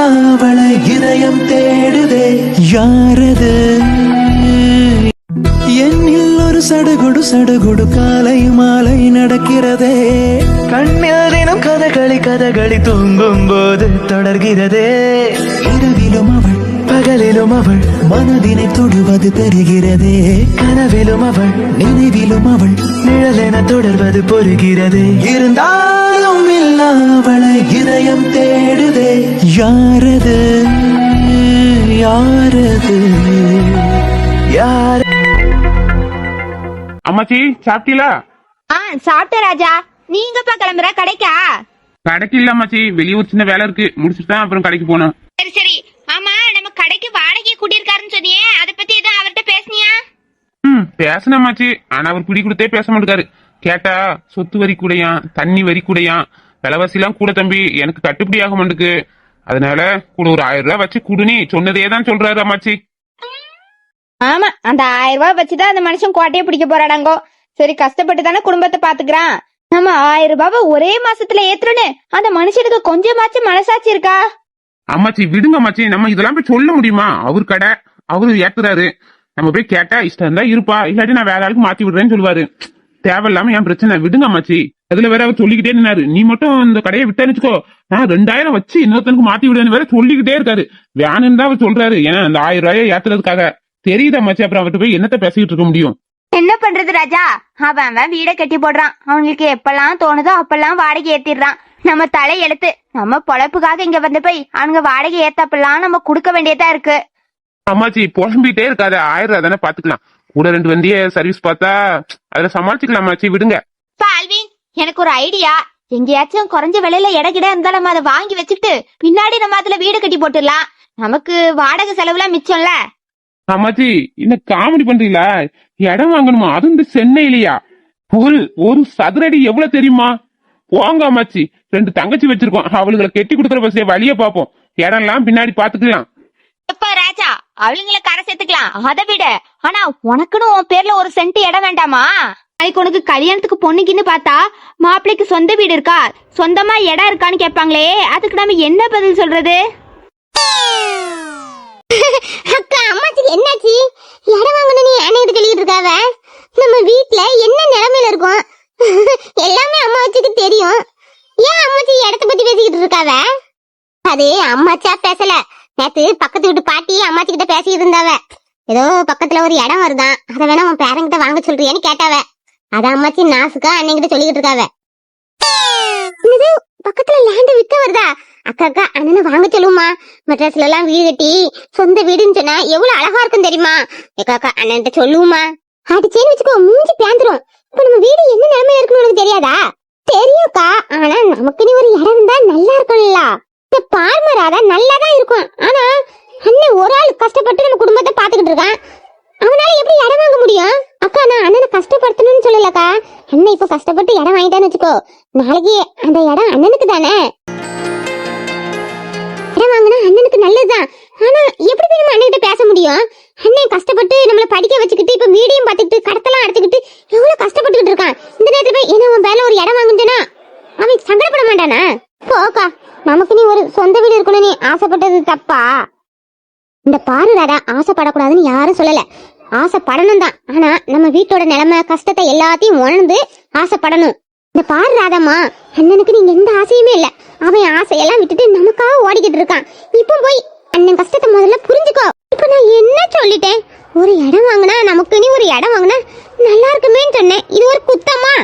அவளை இதயம் தேடுதே யாரது என்னில் ஒரு சடுகுடு சடுகுடு காலை மாலை நடக்கிறதே கண்ணில் தினம் கதகளி தூங்கும் போது தொடர்கிறதே இரவிலும் அவள் பகலிலும் அவள் மனதினை தொடுவது தெரிகிறதே கனவிலும் அவள் நினைவிலும் அவள் நிழலென தொடர்வது பொறுகிறதே இருந்தாலும் இல்ல அவளை இதயம் தேடுதே யாரது யாரது யார் அம்மாச்சி சாப்பிட்டீங்களா? சாப்பிட்ட ராஜா. நீங்கப்பா கிளம்புற கடைக்கா? கடைக்கு இல்ல அம்மாச்சி, வெளியூர் சின்ன வேலை இருக்கு, முடிச்சுட்டு தான் அப்புறம் கடைக்கு போனோம். சரி சரி. ஆமா, நம்ம கடைக்கு வாடகை கூட்டியிருக்காருன்னு சொன்னியே, அத பத்தி எதுவும் அவர்கிட்ட பேசுனியா? பேசணும் அம்மாச்சி, ஆனா அவர் பிடி கொடுத்தே பேச மாட்டாரு. கேட்டா சொத்து வரி கூடையான், தண்ணி வரி கூடையான், விலைவாசி எல்லாம் கூட தம்பி, எனக்கு கட்டுப்படி ஆக மாட்டுக்கு, அதனால கூட ஒரு 1000 ரூபாய் வச்சு கூடுனி சொன்னதே தான் சொல்றாரு அம்மாச்சி. ஆமா, அந்த 1000 ரூபாய் வச்சுதான் அந்த மனுஷன் கோட்டையை பிடிக்க போறாடாங்கோ. சரி, கஷ்டப்பட்டு தானே குடும்பத்தை பாத்துக்கிறான். நம்ம 1000 ரூபாவை ஒரே மாசத்துல ஏத்துறோன்னு அந்த மனுஷனுக்கு கொஞ்சமாச்சும் மனசாட்சி இருக்கா? அம்மாச்சி விடுங்க அம்மாச்சி, நம்ம இதெல்லாம் போய் சொல்ல முடியுமா? அவர் கடை, அவரு ஏத்துறாரு, நம்ம போய் கேட்டா இஷ்டம் இருந்தா இருப்பா, இல்லாட்டி நான் வேற ஆளுக்கு மாத்தி விடுறேன்னு சொல்லுவாரு. தேவையில்லாம என் பிரச்சனை, விடுங்க அம்மாச்சி. அதுல வேற அவர் சொல்லிக்கிட்டே நின்னாரு, நீ மட்டும் இந்த கடையை விட்டான்னு வச்சுக்கோ, நான் 2000 வச்சு இன்னொருத்தனுக்கு மாத்தி விடுறேன்னு வேற சொல்லிக்கிட்டே இருக்காரு. வேணுன்னு தான் அவர் சொல்றாரு, ஏன்னா அந்த 1000 ரூபாயை ஏத்துறதுக்காக. தெரியுதா அம்மாச்சி, அப்புறம் அவர்கிட்ட போய் என்னத்த பேசிக்கிட்டு இருக்க முடியும்? என்ன பண்றது ராஜா, அவன் வீட கட்டி போடுறான், அவங்களுக்கு எப்பெல்லாம் தோணுதோ அப்பெல்லாம் வாடகை ஏத்திடுறான். நம்ம தலை எழுத்து, நம்ம பொழப்புக்காக இங்க வந்து போய் அவங்க வாடகை ஏத்தப்பெல்லாம் நம்ம குடுக்க வேண்டியதா இருக்கு. அம்மாச்சி புலம்பிட்டே இருக்காத, 1000 ரூபாய் தானே பாத்துக்கலாம், கூட 2 வண்டிய சர்வீஸ் பார்த்தா அதுல சமாளிச்சுக்கலாம் அம்மாச்சி, விடுங்க. ஆல்வின், எனக்கு ஒரு ஐடியா. எங்கேயாச்சும் குறைஞ்ச விலையில இடகிட இருந்தா நம்ம அதை வாங்கி வச்சுக்கிட்டு பின்னாடி நம்ம அதுல வீடு கட்டி போட்டுடலாம். நமக்கு வாடகை செலவுலாம் மிச்சம்ல. அம்மாச்சி என்ன காமெடி பண்றீங்களா? இடம் வாங்கணுமா, அது இந்த சென்னையிலயா? ஒரு சதுரடி எவ்வளவு தெரியுமா? போங்க அம்மாச்சி, 2 தங்கச்சி வச்சிருக்கோம், அவளுகளை கெட்டி கொடுக்குற பஸ்ஸே வழிய பாப்போம், இடம் எல்லாம் பின்னாடி பாத்துக்கலாம். எப்ப ராஜா, அவளுங்களை கரை சேர்த்துக்கலாம், அதை விட. ஆனா உனக்குன்னு உன் பேர்ல 1 சென்ட் இடம் வேண்டாமா? அதுக்கு உனக்கு கல்யாணத்துக்கு பொண்ணுக்குன்னு பார்த்தா மாப்பிள்ளைக்கு சொந்த வீடு இருக்கா, சொந்தமா இடம் இருக்கான்னு கேட்பாங்களே, அதுக்கு நம்ம என்ன பதில் சொல்றது? அக்கா, அம்மாச்சிக்கு என்னாச்சு? இடம் வாங்கணும் நீ அன்னைக்கு சொல்லிட்டு இருக்காவ. நம்ம வீட்டுல என்ன நிலைமையில இருக்கும் எல்லாமே அம்மாச்சிக்கு தெரியும். ஏன் அம்மாச்சி இடத்த பத்தி பேசிக்கிட்டு இருக்காவ? அது அம்மாச்சா பேசல, நேத்து பக்கத்து வீட்டு பாட்டி அம்மாச்சி கிட்ட பேசிக்கிட்டு இருந்தாவ. ஏதோ பக்கத்துல ஒரு இடம் வருதான், அதை வேணா உன் பேரங்கிட்ட வாங்க சொல்றியான்னு கேட்டாவ. அத அம்மாச்சி நாசுக்கா அன்னைக்கிட்ட சொல்லிக்கிட்டு இருக்காவ. பக்கத்துல லேண்ட் விற்க வருதா? அக்கா அக்கா, அண்ணனை வாங்க சொல்லுமா, மெட்ராஸ்ல எல்லாம் வீடு கட்டி சொந்த வீடுன்னு சொன்னா எவ்வளவு அழகா இருக்கும் தெரியுமா? அக்கா அக்கா, அண்ணன்ட்ட சொல்லுமா. அடிச்சேன்னு வச்சுக்கோ, மூஞ்சி பேந்துரும். இப்ப நம்ம வீடு என்ன நிலைமையில இருக்குன்னு உனக்கு தெரியாதா? தெரியும்க்கா, ஆனா நமக்கு நீ ஒரு இடம் தான் நல்லா இருக்கும்ல. இந்த பார்மராதான் நல்லாதான் இருக்கும். ஆனா அண்ணன் ஒரு ஆள் கஷ்டப்பட்டு நம்ம குடும்பத்தை பாத்துக்கிட்டு இருக்கான், அவனால எப்படி இடம் வாங்க முடியும்? அக்கா, நான் அண்ணனை கஷ்டப்படுத்தணும்னு சொல்லலக்கா. அண்ணன் இப்ப கஷ்டப்பட்டு இடம் வாங்கிட்டான்னு வச்சுக்கோ, நாளைக்கு அந்த இடம் அண்ணனுக்கு தானே. இடம் வாங்கினா அண்ணனுக்கு நல்லதுதான். ஆனா எப்படி போய் நம்ம அண்ணன் பேச முடியும்? அண்ணன் கஷ்டப்பட்டு நம்மள படிக்க வச்சுக்கிட்டு இப்ப வீடியும் பாத்துக்கிட்டு கடத்தெல்லாம் அடைச்சுக்கிட்டு எவ்வளவு கஷ்டப்பட்டுக்கிட்டு இருக்கான். இந்த நேரத்துல போய் என்ன உன் பேர்ல ஒரு இடம் வாங்குனா அவன் சங்கடப்பட மாட்டானா? போக்கா, நமக்கு நீ ஒரு சொந்த வீடு இருக்கணும் நீ ஆசைப்பட்டது தப்பா? இந்த பாரு ராதா, ஆசைப்படக்கூடாதுன்னு யாரும் சொல்லல, ஆசைப்படணும் தான். ஆனா நம்ம வீட்டோட நிலைமை கஷ்டத்தை எல்லாத்தையும் உணர்ந்து ஆசைப்படணும். இந்த பாரு ராதாமா, அண்ணனுக்கு நீங்க எந்த ஆசையுமே இல்ல, அவன் ஆசையெல்லாம் விட்டுட்டு நமக்காக ஓடிக்கிட்டு இருக்கான். இப்ப போய் அண்ணன் கஷ்டத்தை முதல்ல புரிஞ்சுக்கோ. இப்ப நான் என்ன சொல்லிட்டேன்? ஒரு இடம் வாங்கினா, நமக்கு நீ ஒரு இடம் வாங்கினா நல்லா இருக்குமேன்னு சொன்னேன். இது ஒரு குத்தமா?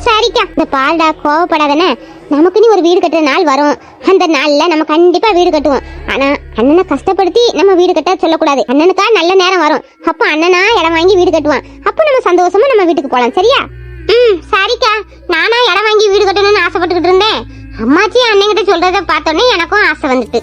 சரிக்கா, இந்த பால்டா கோவப்படாதானே. நமக்கு நீ ஒரு வீடு கட்டுற நாள் வரும், அந்த நாள்ல நம்ம கண்டிப்பா வீடு கட்டுவோம். ஆனா அண்ணனை கஷ்டப்படுத்தி நம்ம வீடு கட்ட சொல்லக்கூடாது. அண்ணனுக்கா நல்ல நேரம் வரும், அப்ப அண்ணனா இடம் வாங்கி வீடு கட்டுவான். அப்ப நம்ம சந்தோஷமா நம்ம வீட்டுக்கு போலாம். சரியா? சரிக்கா, நானா இடம் வாங்கி வீடு கட்டணும்னு ஆசைப்பட்டுக்கிட்டு இருந்தேன். அம்மாச்சி அண்ணன்கிட்ட சொல்றத பார்த்தோன்னே எனக்கும் ஆசை வந்துட்டு.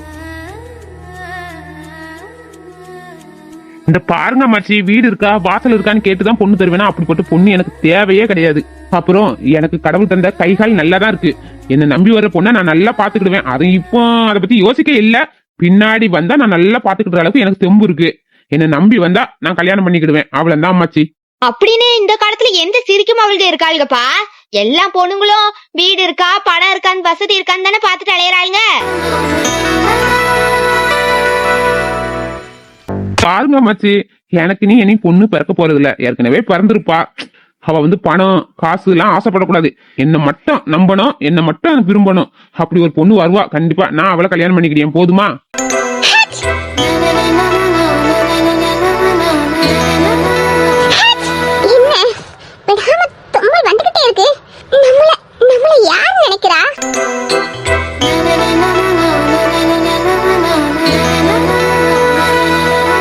இந்த பாருங்க அம்மாச்சி, வீடு இருக்கா வாசல் இருக்கான்னு கேட்டுதான் பொண்ணு தருவேனா, அப்படிப்பட்ட பொண்ணு எனக்கு தேவையே கிடையாது. அப்புறம் எனக்கு கடவுள் தந்த கைகால் நல்லாதான் இருக்கு, என்ன நம்பி வர பொண்ணை நான் நல்லா பாத்துக்கிடுவேன். அது இப்போ அதை பத்தி யோசிக்க இல்ல, பின்னாடி வந்தா நான் நல்லா பாத்துக்கிற அளவுக்கு எனக்கு தெம்பு இருக்கு. என்ன நம்பி வந்தா நான் கல்யாணம் பண்ணிக்கிடுவேன், அவ்வளவுதான் அம்மாச்சி. அப்படின்னு இந்த காலத்துல எந்த சிரிக்கும் அவளுக்கு இருக்காளுங்கப்பா. எல்லா பொண்ணுங்களும் வீடு இருக்கா பணம் இருக்கான்னு வசதி இருக்கான்னு தானே பாத்துட்டு அலையறாங்க. பாருங்க மச்சி, எனக்கு நீ இனி பொண்ணு பிறக்க போறது இல்ல, ஏற்கனவே பிறந்திருப்பா. அவ காசு எல்லாம் ஆசைப்படக்கூடாது. என்ன மட்டும் நம்பணும், என்ன மட்டும் விரும்பணும். அப்படி ஒரு பொண்ணு வருவா கண்டிப்பா. நான் அவளை கல்யாணம் பண்ணிக்கிறேன், போதுமா?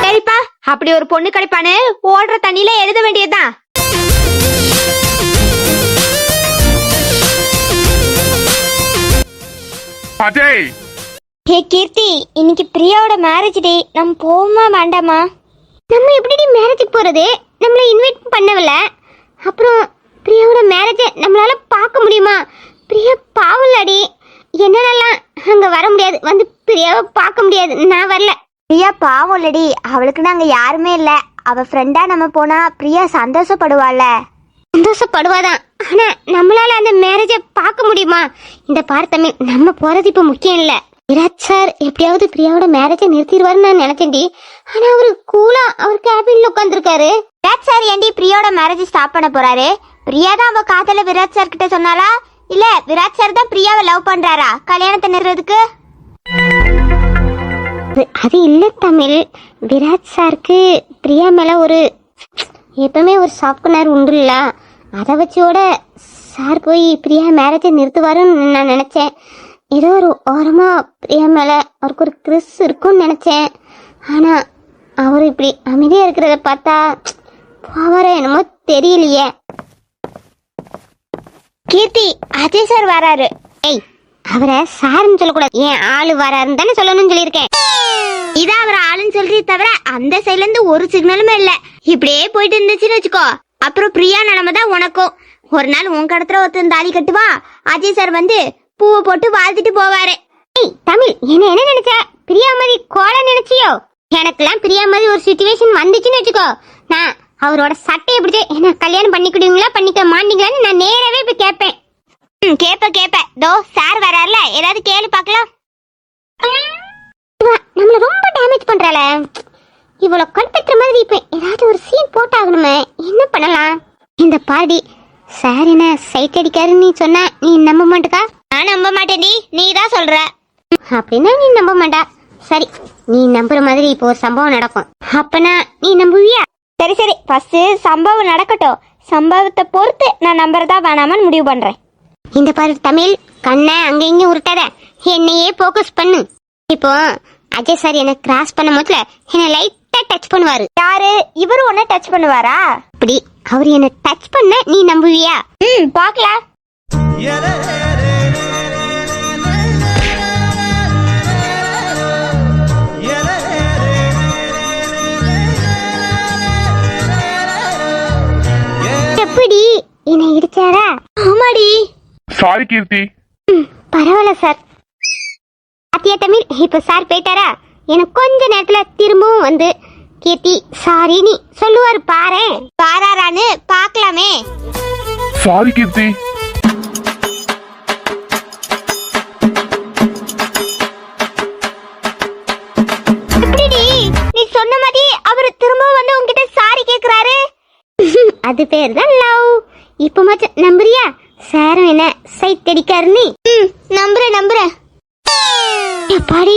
சரிப்பா, அப்படி ஒரு பொண்ணு கிடைப்பான்னு ஓடுற தண்ணியில எழுத வேண்டியதுதான். ஹே கீர்த்தி, இன்னைக்கு பிரியாவோட மேரேஜ் டே. நம்ம போமா வேண்டாமா? நம்ம எப்படி மேரேஜுக்கு போறது? நம்மள இன்வைட் பண்ணவில்ல. அப்புறம் பிரியாவோட மேரேஜை நம்மளால பார்க்க முடியுமா? பிரியா பாவலடி, என்னென்னலாம் அங்க வர முடியாது, வந்து பிரியாவை பார்க்க முடியாது. நான் வரல. பிரியா பாவம் இல்லடி, அவளுக்கு நாங்க யாருமே இல்ல. அவ ஃப்ரெண்டா நம்ம போனா பிரியா சந்தோஷப்படுவாள்ல. சந்தோஷப்படுவாதான், ஆனா நம்மளால அந்த மேரேஜை பார்க்க முடியுமா? இந்த பார்த்தமே நம்ம போறது இப்ப முக்கியம் இல்ல. விராட் சார் எப்படியாவது பிரியாவோட மேரேஜை நிறுத்திடுவாருன்னு நான் நினைச்சேன்டி. ஆனா அவரு கூலா அவர் கேபின்ல உட்காந்துருக்காரு. விராட் சார் ஏண்டி பிரியாவோட மேரேஜ் ஸ்டாப் பண்ண போறாரு? பிரியா தான் அவ காதல விராட் சார் கிட்ட சொன்னாலா, இல்ல விராட் சார் தான் பிரியாவை லவ் பண்றாரா கல்யாணத்தை நிறுத்துறதுக்கு? அது இல்ல தமிழ், விராட் சாருக்கு பிரியா மேல ஒரு எப்பவுமே ஒரு சாஃப்ட்வேர் உண்டு இல்ல, அதை வச்சோட சார் போய் பிரியா மேரேஜை நிறுத்துவாருன்னு நான் நினைச்சேன். ஏதோ ஒரு ஓரமா பிரியா மேல அவருக்கு ஒரு கிறிஸ் இருக்கும்னு நினைச்சேன். ஆனா அவர் இப்படி அமைதியா இருக்கிறத பார்த்தா போவார என்னமோ தெரியலையே. கீர்த்தி, அஜய் சார் வராரு. ஏய், அவரை சாருன்னு சொல்லக்கூடாது, ஏன் ஆளு வராருன்னு தானே சொல்லணும்னு சொல்லியிருக்கேன். இதான் அவர் ஆளுன்னு சொல்றதே தவிர அந்த சைட்ல இருந்து ஒரு சிக்னலுமே இல்ல. இப்படியே போயிட்டு இருந்துச்சுன்னு வச்சுக்கோ, அப்புறம் பிரியா நிலைமை தான் உனக்கும். ஒரு நாள் உன் கடத்துல ஒருத்தன் தாலி கட்டுவா, அஜய் சார் வந்து பூவை போட்டு வாழ்த்துட்டு போவாரு. ஏய் தமிழ், என்ன நினைச்ச? பிரியா மாதிரி கோல நினைச்சியோ? எனக்கெல்லாம் பிரியா மாதிரி ஒரு சிச்சுவேஷன் வந்துச்சுன்னு வச்சுக்கோ, நான் அவரோட சட்டையை பிடிச்சி என்ன கல்யாணம் பண்ணிக்கிடுவீங்களா பண்ணிக்க மாட்டீங்களான்னு நான் நேரவே போய் கேட்பேன். கேப்ப தோ சார் வராருல, ஏதாவது கேளு பாக்கலாம். நம்மள ரொம்ப டேமேஜ் பண்றாள, இவ்வளவு கடுப்பேற்ற மாதிரி இப்ப ஏதாவது ஒரு சீன் போட்டாகணுமே, என்ன பண்ணலாம்? இந்த பாடி சார் என்ன சைட் அடிக்காருன்னு நீ சொன்னா நீ நம்ப மாட்டேக்கா? நான் நம்ப மாட்டேன்டி, நீ தான் சொல்ற. அப்படின்னா நீ நம்ப மாட்டா. சரி, நீ நம்புற மாதிரி இப்போ ஒரு சம்பவம் நடக்கும், அப்பனா நீ நம்புவியா? சரி ஃபர்ஸ்ட் சம்பவம் நடக்கட்டும், சம்பவத்தை பொறுத்து நான் நம்புறதா வேணாமான்னு முடிவு பண்றேன். இந்த பாரு தமிழ், கண்ணை அங்க இங்க உருட்டாத, என்னையே போக்கஸ் பண்ணு. இப்போ அஜய் சார் என்ன கிராஸ் பண்ண முதல்ல என்ன லைட்டா டச் பண்ணுவாரு. யாரு? இவரு உன்ன டச் பண்ணுவாரா? அப்படி அவர் என்ன டச் பண்ண நீ நம்புவியா? பாக்கலாம். எப்படி என்னை இடிச்சாரா? ஆமாடி. சாரி கீர்த்தி. பரவாயில்ல சார். அத்தியா தமிழ், இப்ப சார் போயிட்டாரா, எனக்கு கொஞ்ச நேரத்துல திரும்பவும் வந்து கீர்த்தி சாரி நீ சொல்லுவாரு பாரு. பாராரான்னு பாக்கலாமே. சாரி கீர்த்தி. எப்படிடி நீ சொன்ன மாதிரி அவரு திரும்பவும் வந்து உன்கிட்ட சாரி கேக்குறாரு? அது பேர் தான் லவ். இப்ப மச்சான் நம்புறியா? சாரும் என்ன சைட் அடிக்காருன்னு? நம்புறேன். பாடி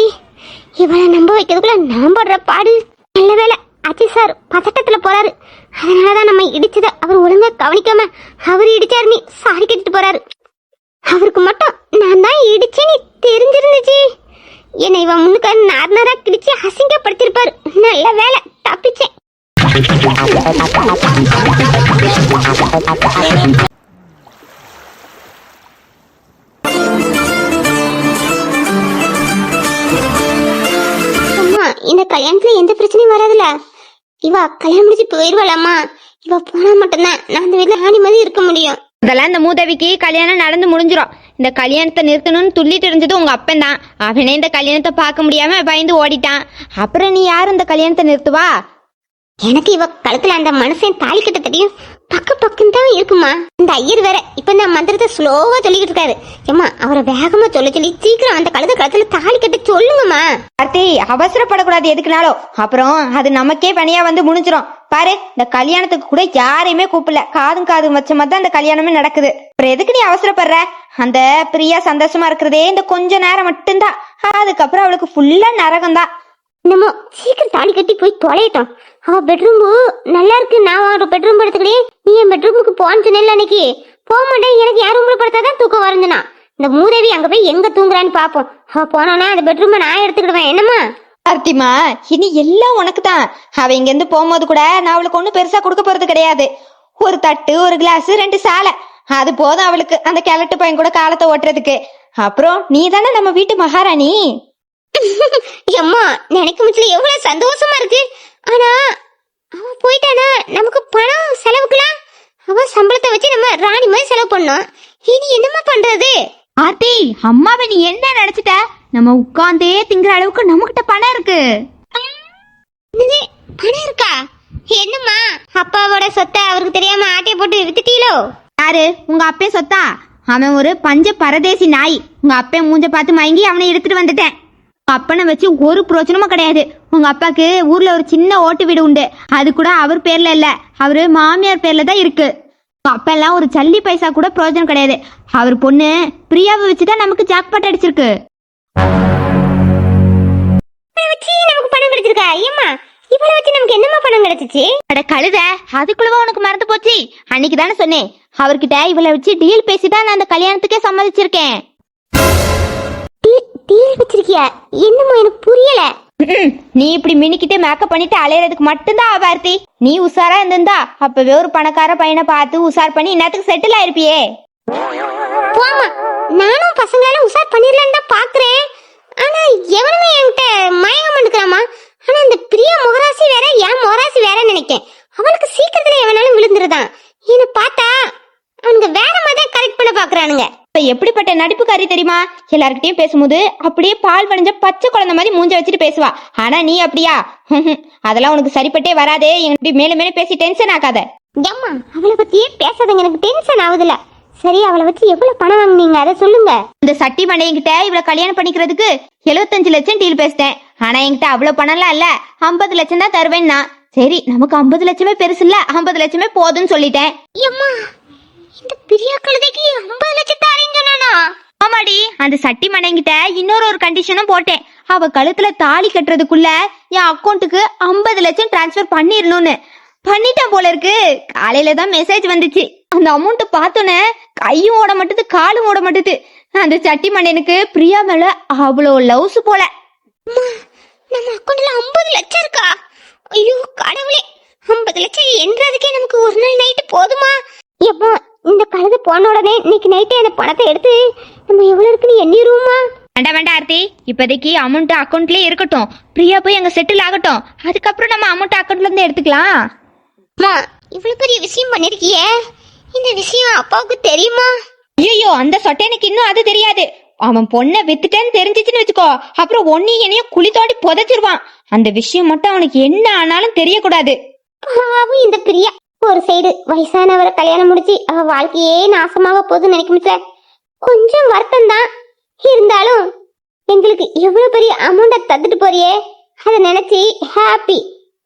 இவளை நம்ப வைக்கிறதுக்குள்ள நான் போடுற பாடு. நல்ல வேலை அஜய் சார் பதட்டத்துல போறாரு, அதனாலதான் நம்ம இடிச்சத அவர் ஒழுங்கா கவனிக்காம அவர் இடிச்சாரு நீ சாரி கேட்டுட்டு போறாரு. அவருக்கு மட்டும் நான் தான் இடிச்சேன்னு தெரிஞ்சிருந்துச்சு, என்னை இவன் முன்னுக்கு நார்னரா கிடிச்சு அசிங்கப்படுத்திருப்பாரு. நல்ல வேலை தப்பிச்சேன். இந்த கல்யாணத்துல எந்த பிரச்சனையும் வராதுல. இவ கல்யாணம் முடிச்சு போயிருவாளாமா. இவ போனா மட்டும்தான் நான் அந்த வீட்டுல ஆணி மாதிரி இருக்க முடியும். இதெல்லாம் இந்த மூதவிக்கு கல்யாணம் நடந்து முடிஞ்சிடும். இந்த கல்யாணத்தை நிறுத்தணும்னு துள்ளிட்டு இருந்தது உங்க அப்பன் தான். அவனே இந்த கல்யாணத்தை பார்க்க முடியாம பயந்து ஓடிட்டான். அப்புறம் நீ யாரு இந்த கல்யாணத்தை நிறுத்துவா? எனக்கு இவ கழுத்துல அந்த மனுஷன் தாலி கட்ட தெரியும், பக்கு பக்குன்னு தான் இருக்குமா. இந்த ஐயர் வேற இப்ப இந்த மந்திரத்தை ஸ்லோவா சொல்லிக்கிட்டு இருக்காரு. ஏம்மா அவரை வேகமா சொல்லி சீக்கிரம் அந்த கழுத்துல தாலி கட்ட சொல்லுங்கம்மா. கார்த்தி, அவசரப்படக்கூடாது எதுக்குனாலும், அப்புறம் அது நமக்கே பணியா வந்து முடிஞ்சிரும். பாரு, இந்த கல்யாணத்துக்கு கூட யாரையுமே கூப்பிடல, காதும் வச்ச மாதிரி தான் இந்த கல்யாணமே நடக்குது. அப்புறம் எதுக்கு நீ அவசரப்படுற? அந்த பிரியா சந்தோஷமா இருக்கிறதே இந்த கொஞ்ச நேரம் மட்டும்தான், அதுக்கப்புறம் அவளுக்கு ஃபுல்லா நரகம்தான். என்னமோ சீக்கிரம் தாலி கட்டி போய் தொலையட்டும். அவ பெட்ரூம் நல்லா இருக்கு, நான் ஒரு பெட்ரூம் படுத்துக்கிட்டே, நீ என் பெட்ரூமுக்கு போன்னு சொன்னேன்ல அன்னைக்கு. போக மாட்டேன், எனக்கு யார் ரூம்ல படுத்தாதான் தூக்கம் வருந்துனா. இந்த மூதேவி அங்க போய் எங்க தூங்குறான்னு பாப்போம். அவ போனோன்னா அந்த பெட்ரூமை நான் எடுத்துக்கிடுவேன். என்னம்மா கார்த்திமா, இனி எல்லாம் உனக்கு தான். அவ இங்க இருந்து போகும்போது கூட நான் அவளுக்கு ஒண்ணும் பெருசா கொடுக்க போறது கிடையாது. ஒரு தட்டு, ஒரு கிளாஸ், 2 சாலை, அது போதும் அவளுக்கு அந்த கிழட்டு பையன் கூட காலத்தை ஓட்டுறதுக்கு. அப்புறம் நீ தானே நம்ம வீட்டு மகாராணி. அம்மா நினைக்க முடியல, எவ்வளவு சந்தோஷமா இருக்கு. ஆனா அவ போயிட்டானா நமக்கு பணம் செலவுக்கலாம். அவ சம்பளத்தை வச்சு நம்ம ராணி மாதிரி செலவு பண்ணோம். இனி என்னம்மா பண்றது? ஆர்த்தி, அம்மாவை நீ என்ன நினைச்சிட்ட? நம்ம உட்கார்ந்தே திங்கிற அளவுக்கு நம்மகிட்ட பணம் இருக்கு. என்னது, பணம் இருக்கா? என்னம்மா அப்பாவோட சொத்தை அவருக்கு தெரியாம ஆட்டைய போட்டு வித்துட்டீங்களோ? யாரு? உங்க அப்பே சொத்தா? அவன் ஒரு பஞ்ச பரதேசி நாய். உங்க அப்பே மூஞ்ச பார்த்து மயங்கி அவனை எடுத்துட்டு வந்துட்டேன். அப்பனை வச்சு ஒரு பிரோஜனமும் கிடையாது. உங்க அப்பாக்கு ஊர்ல ஒரு சின்ன ஓட்டு வீடு உண்டு, அது கூட அவர் பேர்ல இல்ல, அவரு மாமியார் பேர்ல தான் இருக்கு. அப்ப எல்லாம் ஒரு சல்லி பைசா கூட பிரயோஜனம் கிடையாது. அவர் பொண்ணு பிரியாவை வச்சுதான் நமக்கு ஜாக்பாட் அடிச்சிருக்கு. நமக்கு பணம் கிடைச்சிருக்கா? ஏம்மா இவளை வச்சு நமக்கு என்னமா பணம் கிடைச்சிச்சு? அட கழுத, அதுக்குள்ளவா உனக்கு மறந்து போச்சு? அன்னைக்கு தானே சொன்னேன், அவர்கிட்ட இவளை வச்சு டீல் பேசிதான் நான் அந்த கல்யாணத்துக்கே சம்மதிச்சிருக்கேன். டீல் வச்சிருக்கியா? என்னமோ எனக்கு புரியல. நீ இப்படி மினிக்கிட்டே மேக்கப் பண்ணிட்டு அலையறதுக்கு மட்டும்தான் ஆபார்த்தி. நீ உஷாரா இருந்திருந்தா அப்பவே ஒரு பணக்கார பையனை பார்த்து உஷார் பண்ணி இன்னத்துக்கு செட்டில் ஆயிருப்பியே. போமா, நானும் பசங்களால உஷார் பண்ணிடலான்னு தான் பாக்குறேன். ஆனா எவனுமே என்கிட்ட மயக்கம் பண்ணிக்கிறாமா. ஆனா அந்த பிரியா முகராசி வேற, என் முகராசி வேற நினைக்கேன். அவளுக்கு சீக்கிரத்துல எவனாலும் விழுந்துருதான். என்ன பார்த்தா அவனுங்க வேற மாதிரி கரெக்ட் பண்ண பாக்குறானுங்க. எப்படிப்பட்ட நடிப்புக்காரி தெரியுமா? எல்லார்கிட்டயும் பேசும்போது அப்படியே பால் வடிஞ்ச பச்சை குழந்தை மாதிரி மூஞ்ச வச்சுட்டு பேசுவா. ஆனா நீ அப்படியா? அதெல்லாம் உனக்கு சரிப்பட்டே வராதே. எங்க மேல மேல பேசி டென்ஷன் ஆகாத. அம்மா அவளை பத்தியே பேசாதங்க, எனக்கு டென்ஷன் ஆகுதுல. சரி, அவளை வச்சு எவ்வளவு பணம் வாங்குனீங்க அதை சொல்லுங்க. இந்த சட்டி மண்டையங்கிட்ட இவ்வளவு கல்யாணம் பண்ணிக்கிறதுக்கு 75 லட்சம் டீல் பேசிட்டேன். ஆனா என்கிட்ட அவ்வளவு பணம்லாம் இல்ல, 50 லட்சம் தான் தருவேன்னா. சரி, நமக்கு 50 லட்சமே பெருசு இல்ல, 50 லட்சமே போதும்னு சொல்லிட்டேன். அம்மா இந்த பிரியா கழுதைக்கு 50 லட்சம் தாரேன்னு சொன்னானா? ஆமாடி, அந்த சட்டி மண்டையங்கிட்ட இன்னொரு கண்டிஷனும் போட்டேன். அவ கழுத்துல தாலி கட்டுறதுக்குள்ள என் அக்கௌண்ட்டுக்கு 50 லட்சம் டிரான்ஸ்பர் பண்ணிடணும்னு. பண்ணிட்டேன் போல இருக்கு. காலையில தான் மெசேஜ் வந்துச்சு. அந்த அமௌண்ட் பார்த்தோன்னே கையும் ஓட மாட்டுது, காலும் ஓட மாட்டுது. அந்த சட்டி மண்டையனுக்கு பிரியா மேல அவ்வளோ லவ்ஸ் போல. நம்ம அக்கௌண்ட்ல 50 லட்சம் இருக்கா? ஐயோ கடவுளே, 50 லட்சம் என்றதுக்கே நமக்கு ஒரு நாள் நைட்டு போதுமா? எப்போ இந்த கழுதை போன உடனே இன்னைக்கு நைட்டே அந்த பணத்தை எடுத்து நம்ம எவ்வளவு இருக்குன்னு எண்ணிடுவோமா? வேண்டாம் ஆர்த்தி, இப்போதைக்கு அமௌண்ட் அக்கௌண்ட்லயே இருக்கட்டும். பிரியா போய் அங்க செட்டில் ஆகட்டும், அதுக்கப்புறம் நம்ம அமௌண்ட் அக்கௌண்ட்ல இருந்து எடுத்துக்கலாம். அம்மா இவ்வளவு பெரிய விஷயம் பண்ணிருக்கியே, இந்த விஷயம் அப்பாவுக்கு தெரியுமா? ஐயோ, அந்த சொட்டையனுக்கு இன்னும் அது தெரியாது. அவன் பொண்ணை வித்துட்டேன்னு தெரிஞ்சிச்சுன்னு வச்சுக்கோ, அப்புறம் என்னையும் குழி தோண்டி புதைச்சிருவான். அந்த விஷயம் மட்டும் அவனுக்கு என்ன ஆனாலும் தெரியக்கூடாது. பாவம் இந்த பிரியா. ஒரு சைடு வயசானவரை கல்யாணம் முடிச்சு அவ வாழ்க்கையே நாசமாக போகுதுன்னு நினைக்கும் சார். கொஞ்சம் வருத்தம் தான் இருந்தாலும் எங்களுக்கு எவ்வளவு பெரிய அமௌண்ட தந்துட்டு போறியே, அதை நினைச்சு ஹாப்பி.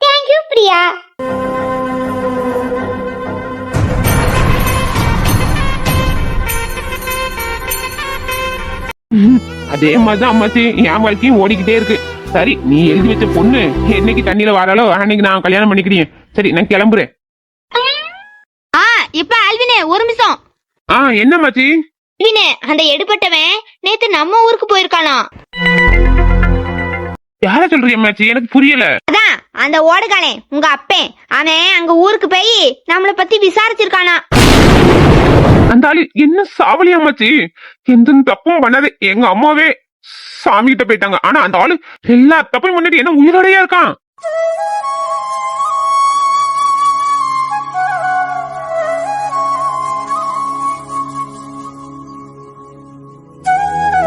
தேங்க்யூ பிரியா. அதே மாதிரிதான் அம்மாச்சி என் வாழ்க்கையும் ஓடிக்கிட்டே இருக்கு. சரி, நீ எழுதி வச்ச பொண்ணு என்னைக்கு தண்ணியில வராலோ அன்னைக்கு நான் கல்யாணம் பண்ணிக்கிறேன். சரி, நான் கிளம்புறேன். இப்ப ஆல்வினே ஒரு நிமிஷம். என்ன மாச்சி? ஆல்வினே, அந்த எடுபட்டவன் நேத்து நம்ம ஊருக்கு போயிருக்கானா? யார சொல்றீங்க மாச்சி? எனக்கு புரியல. அதான் அந்த ஓடுகானே உங்க அப்பே, அவன் அங்க ஊருக்கு போய் நம்மள பத்தி விசாரிச்சிருக்கானா. அந்த ஆளு என்ன சாவலியா மாச்சி? எந்த தப்பும் பண்ணாது. எங்க அம்மாவே சாமி கிட்ட போயிட்டாங்க. ஆனா அந்த ஆளு எல்லா தப்பையும் பண்ணிட்டு என்ன உயிரோடையா இருக்கான்.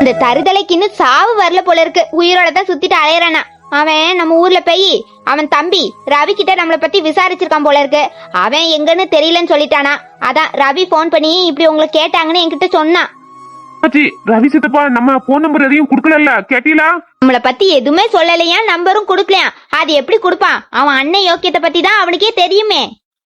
இந்த தருதலைக்கு இன்னும் சாவு வரல போல இருக்கு. உயிரோட தான் சுத்திட்டு அலையறானா. அவன் நம்ம ஊர்ல போய் அவன் தம்பி ரவி கிட்ட நம்மள பத்தி விசாரிச்சிருக்கான் போல இருக்கு. அவன் எங்கன்னு தெரியலன்னு சொல்லிட்டானா. அதான் ரவி போன் பண்ணி இப்படி உங்களை கேட்டாங்கன்னு என்கிட்ட சொன்னான். அம்மாச்சி, ரவி சித்தப்பா நம்ம போன் நம்பர் எதையும் குடுக்கல, கேட்டீங்களா? நம்மள பத்தி எதுவுமே சொல்லலையா, நம்பரும் குடுக்கலையா. அது எப்படி கொடுப்பான்? அவன் அண்ணன் யோக்கியத்தை பத்தி தான் அவனுக்கே தெரியுமே.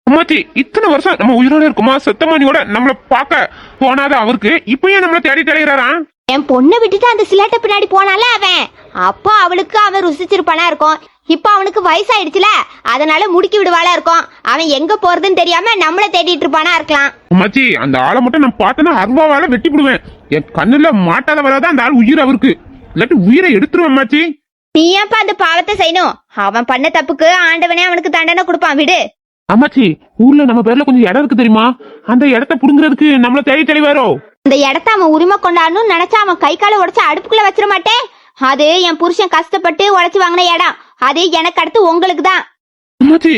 அம்மாச்சி, இத்தனை வருஷம் நம்ம உயிரோட இருக்குமா செத்தமானியோட நம்மள பாக்க போனாத அவருக்கு இப்ப ஏன் நம்மள தேடி தலைகிறாரா? என் பொண்ணை விட்டுட்டு அந்த சிலாட்ட பின்னாடி போனால அவன், அப்போ அவளுக்கு அவன் ருசிச்சிருப்பானா இருக்கும். இப்ப அவனுக்கு வயசாயிடுச்சுல, அதனால முடுக்கி விடுவாளா இருக்கும். அவன் எங்க போறதுன்னு தெரியாம நம்மள தேடிட்டு இருப்பானா இருக்கலாம். அம்மாச்சி, அந்த ஆளை மட்டும் நான் பார்த்தேன்னா அருவாவால வெட்டி விடுவேன். என் கண்ணுல மாட்டாத வராதான் அந்த ஆள் உயிர் அவருக்கு, இல்லாட்டி உயிரை எடுத்துருவேன். அம்மாச்சி, நீ ஏன்ப்பா அந்த பாவத்தை செய்யணும்? அவன் பண்ண தப்புக்கு ஆண்டவனே அவனுக்கு தண்டனை கொடுப்பான், விடு. அம்மாச்சி, ஊர்ல நம்ம பேர்ல கொஞ்சம் இடம் இருக்கு தெரியுமா? அந்த இடத்த புடுங்குறதுக்கு நம்மள தேடி தெளிவாரோ? இந்த இடத்த அவன் உரிமை கொண்டாடணும்னு நினைச்சா அவன் கை காலை உடைச்சு அடுப்புக்குள்ள வச்சிட மாட்டேன். அது என் புருஷன் கஷ்டப்பட்டு உழைச்சு வாங்கின இடம். அது எனக்கு அடுத்து உங்களுக்கு தான். அம்மாச்சி,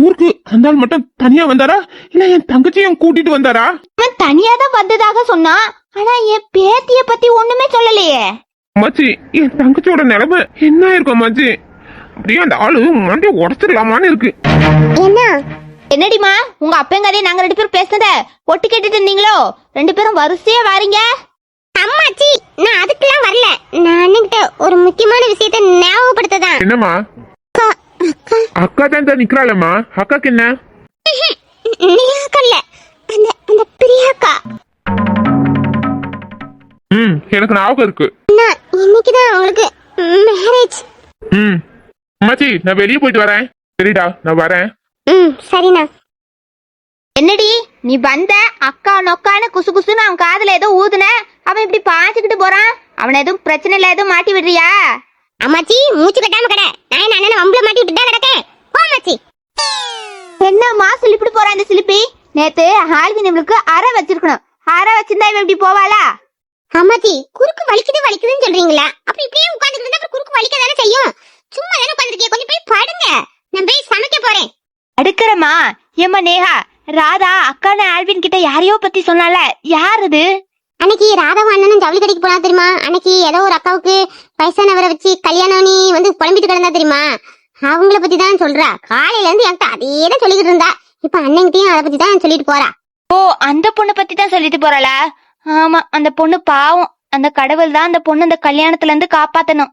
ஊருக்கு அந்த ஆள் மட்டும் தனியா வந்தாரா இல்ல என் தங்கச்சியும் கூட்டிட்டு வந்தாரா? அவன் தனியா தான் வந்ததாக சொன்னான். ஆனா என் பேத்திய பத்தி ஒண்ணுமே சொல்லலையே. அம்மாச்சி, என் தங்கச்சியோட நிலைமை என்ன இருக்கும் அம்மாச்சி? அப்படியே அந்த ஆளு மண்டையை உடச்சிடலாமான்னு இருக்கு. என்ன என்னடிமா, உங்க அப்பங்கதே நாங்க 2 பேரும் பேசுனத ஒட்டு கேட்டுட்டு இருந்தீங்களோ? 2 பேரும் வரிசையா வாரீங்க. அம்மாச்சி, நான் அதுக்கெல்லாம் வரல. நான் அண்ணன்கிட்ட ஒரு முக்கியமான விஷயத்தை ஞாபகப்படுத்ததான். என்னம்மா? அக்கா தான் நிக்கிறாளம்மா. அக்காக்கு என்ன? நீக்கல்ல, அந்த அந்த பிரியாக்கா. எனக்கு ஞாபகம் இருக்கு. நான் இன்னைக்குதான் அவங்களுக்கு மேரேஜ். அம்மாச்சி, நான் வெளியே போயிட்டு வரேன். சரிடா, நான் வரேன். சரிண்ணா. என்னடி நீ வந்த அக்கா நொக்கான குசு குசுன்னு அவன் காதுல ஏதோ ஊதுன, அவன் இப்படி பாஞ்சுக்கிட்டு போறான். அவன் எதுவும் பிரச்சனை இல்ல, எதுவும் மாட்டி விடுறியா? அம்மாச்சி, மூச்சு கட்டாம கடை. நான் அண்ணனை வம்புல மாட்டி விட்டு தான் கிடக்கேன். போ அம்மாச்சி. என்னம்மா சிலிப்பிட்டு போறான் இந்த சிலிப்பி? நேத்து ஆழ்வி நம்மளுக்கு அரை வச்சிருக்கணும். அரை வச்சிருந்தா இவன் இப்படி போவாளா? அம்மாச்சி, குறுக்கு வலிக்குதுன்னு சொல்றீங்களா? அப்படி இப்படியே உட்கார்ந்துட்டு இருந்தா அப்புறம் குறுக்கு வலிக்க தானே செய்யும். சும்மா தானே உட்கார்ந்துருக்கீங்க, கொஞ்சம் போய் படுங்க. நான் போய் சமைக்க போறேன். அடுக்கிறமா ஏம்மா நேஹா, ராதா அக்கான ஆல்வின் கிட்ட யாரையோ பத்தி சொன்னால, யார் அது? அன்னைக்கு ராதாவும் அண்ணனும் ஜவுளி கடைக்கு போனா தெரியுமா? அன்னைக்கு ஏதோ ஒரு அக்காவுக்கு வயசானவரை வச்சு கல்யாணம் நீ வந்து புலம்பிட்டு கிடந்தா தெரியுமா? அவங்கள பத்தி தான் சொல்றா. காலையில இருந்து என்கிட்ட அதே தான் சொல்லிக்கிட்டு இருந்தா. இப்ப அண்ணன்கிட்டயும் அதை பத்தி தான் சொல்லிட்டு போறா. ஓ, அந்த பொண்ணை பத்தி தான் சொல்லிட்டு போறாளா? ஆமா, அந்த பொண்ணு பாவம். அந்த கடவுள் தான் அந்த பொண்ணு அந்த கல்யாணத்துல இருந்து காப்பாத்தணும்.